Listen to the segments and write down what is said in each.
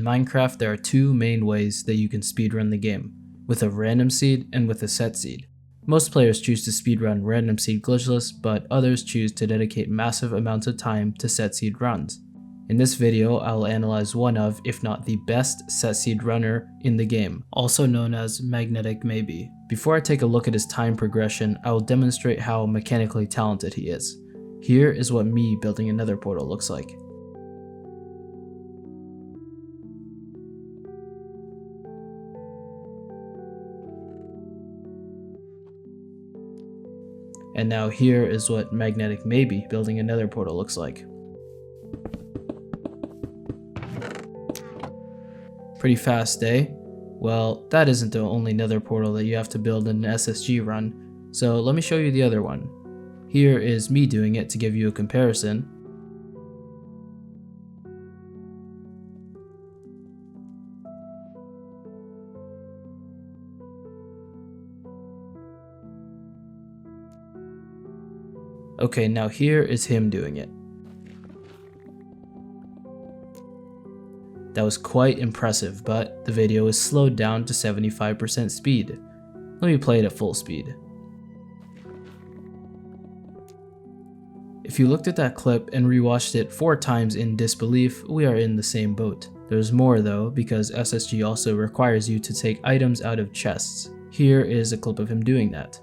Minecraft, there are two main ways that you can speedrun the game, with a random seed and with a set seed. Most players choose to speedrun random seed glitchless, but others choose to dedicate massive amounts of time to set seed runs. In this video, I'll analyze one of, if not the best set seed runner in the game, also known as MagneticMaybe. Before I take a look at his time progression, I will demonstrate how mechanically talented he is. Here is what me building a nether portal looks like. And now here is what MagneticMaybe building a nether portal looks like. Pretty fast, eh? Well, that isn't the only nether portal that you have to build in an SSG run, so let me show you the other one. Here is me doing it to give you a comparison. Okay, now here is him doing it. That was quite impressive, but the video is slowed down to 75% speed. Let me play it at full speed. If you looked at that clip and rewatched it 4 times in disbelief, we are in the same boat. There's more though, because SSG also requires you to take items out of chests. Here is a clip of him doing that.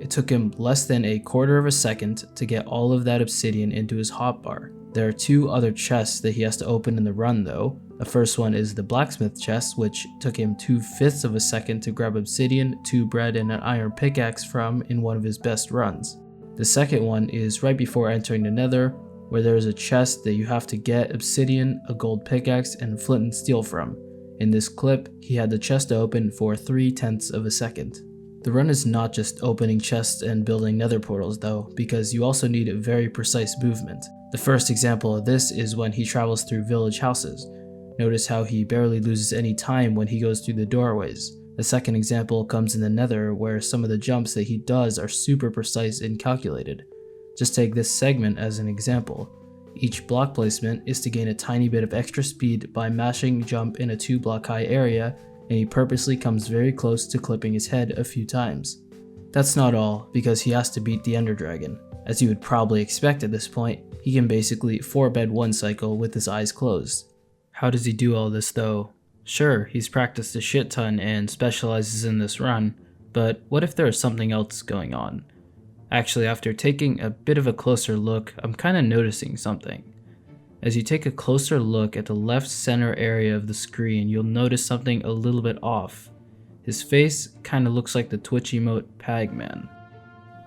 It took him less than a quarter of a second to get all of that obsidian into his hotbar. There are 2 other chests that he has to open in the run though. The first one is the blacksmith chest, which took him 2/5 of a second to grab obsidian, 2 bread and an iron pickaxe from in one of his best runs. The second one is right before entering the nether, where there is a chest that you have to get obsidian, a gold pickaxe, and flint and steel from. In this clip, he had the chest open for 3/10 of a second. The run is not just opening chests and building nether portals though, because you also need a very precise movement. The first example of this is when he travels through village houses. Notice how he barely loses any time when he goes through the doorways. The second example comes in the nether, where some of the jumps that he does are super precise and calculated. Just take this segment as an example. Each block placement is to gain a tiny bit of extra speed by mashing jump in a 2 block high area, and he purposely comes very close to clipping his head a few times. That's not all, because he has to beat the Ender Dragon. As you would probably expect at this point, he can basically 4-bed 1 cycle with his eyes closed. How does he do all this though? Sure, he's practiced a shit ton and specializes in this run, but what if there is something else going on? Actually, after taking a bit of a closer look, I'm kinda noticing something. As you take a closer look at the left center area of the screen, you'll notice something a little bit off. His face kinda looks like the Twitch emote Pagman.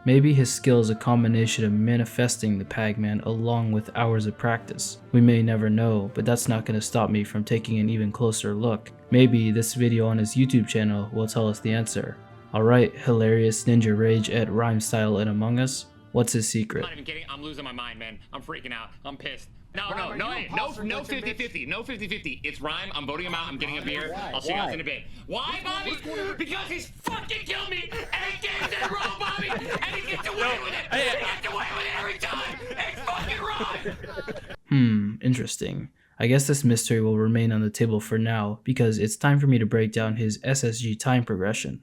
Maybe his skill is a combination of manifesting the Pagman along with hours of practice. We may never know, but that's not gonna stop me from taking an even closer look. Maybe this video on his YouTube channel will tell us the answer. Alright, hilarious ninja rage at Rhyme Style and Among Us, what's his secret? I'm not even kidding, I'm losing my mind, man. I'm freaking out, I'm pissed. No 50-50, no 50-50. It's Rhyme, I'm voting him out, I'm getting a beer. I'll see you guys in a bit. Why, Bobby? Because he's fucking killed me 8 games in a row, Bobby! And he gets away with it! He gets away with it every time! It's fucking Rhyme! Interesting. I guess this mystery will remain on the table for now, because it's time for me to break down his SSG time progression.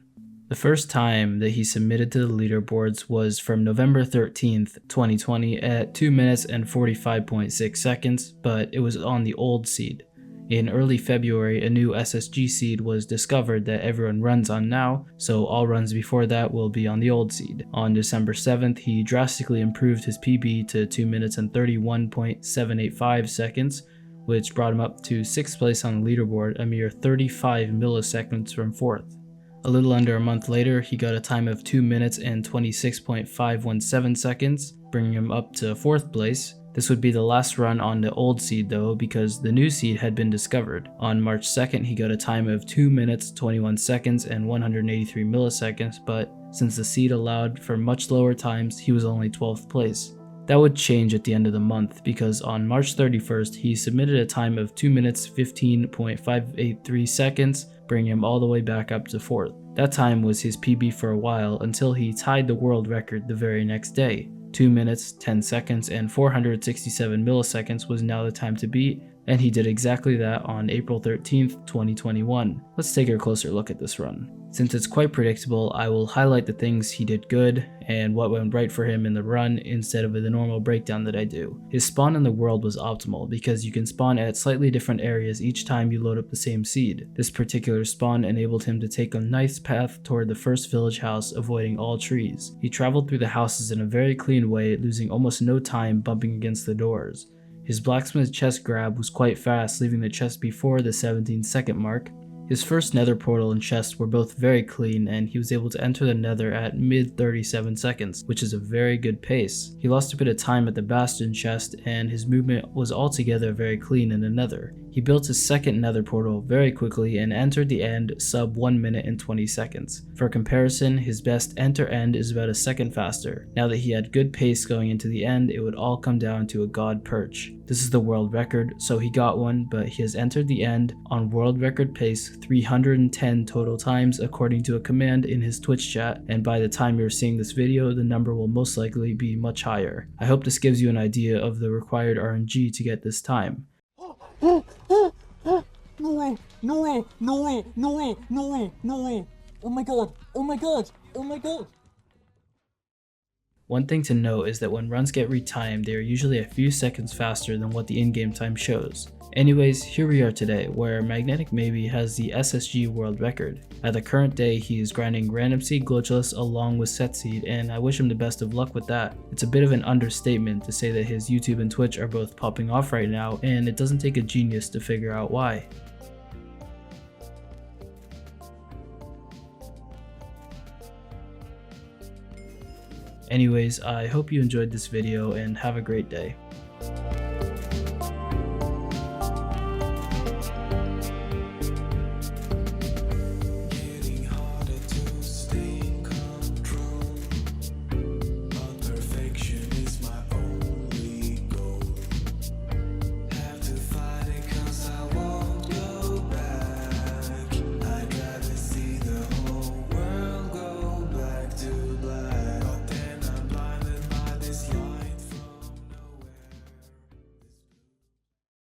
The first time that he submitted to the leaderboards was from November 13th, 2020 at 2 minutes and 45.6 seconds, but it was on the old seed. In early February, a new SSG seed was discovered that everyone runs on now, so all runs before that will be on the old seed. On December 7th, he drastically improved his PB to 2 minutes and 31.785 seconds, which brought him up to 6th place on the leaderboard, a mere 35 milliseconds from 4th. A little under a month later, he got a time of 2 minutes and 26.517 seconds, bringing him up to 4th place. This would be the last run on the old seed though, because the new seed had been discovered. On March 2nd, he got a time of 2 minutes, 21 seconds, and 183 milliseconds, but since the seed allowed for much lower times, he was only 12th place. That would change at the end of the month, because on March 31st, he submitted a time of 2 minutes, 15.583 seconds, bringing him all the way back up to 4th. That time was his PB for a while until he tied the world record the very next day. 2 minutes, 10 seconds, and 467 milliseconds was now the time to beat, and he did exactly that on April 13th, 2021. Let's take a closer look at this run. Since it's quite predictable, I will highlight the things he did good and what went right for him in the run instead of the normal breakdown that I do. His spawn in the world was optimal because you can spawn at slightly different areas each time you load up the same seed. This particular spawn enabled him to take a nice path toward the first village house, avoiding all trees. He traveled through the houses in a very clean way, losing almost no time bumping against the doors. His blacksmith chest grab was quite fast, leaving the chest before the 17-second mark. His first nether portal and chest were both very clean, and he was able to enter the nether at mid 37 seconds, which is a very good pace. He lost a bit of time at the bastion chest, and his movement was altogether very clean in the nether. He built his second nether portal very quickly and entered the end sub 1 minute and 20 seconds. For comparison, his best enter end is about a second faster. Now that he had good pace going into the end, it would all come down to a god perch. This is the world record, so he got one, but he has entered the end on world record pace 310 total times according to a command in his Twitch chat, and by the time you're seeing this video, the number will most likely be much higher. I hope this gives you an idea of the required RNG to get this time. No way, no way, no way, no way, no way, no way. Oh my god, oh my god, oh my god. One thing to note is that when runs get retimed, they are usually a few seconds faster than what the in-game time shows. Anyways, here we are today, where MagneticMaybe has the SSG world record. At the current day, he is grinding random seed glitchless along with set seed, and I wish him the best of luck with that. It's a bit of an understatement to say that his YouTube and Twitch are both popping off right now, and it doesn't take a genius to figure out why. Anyways, I hope you enjoyed this video and have a great day.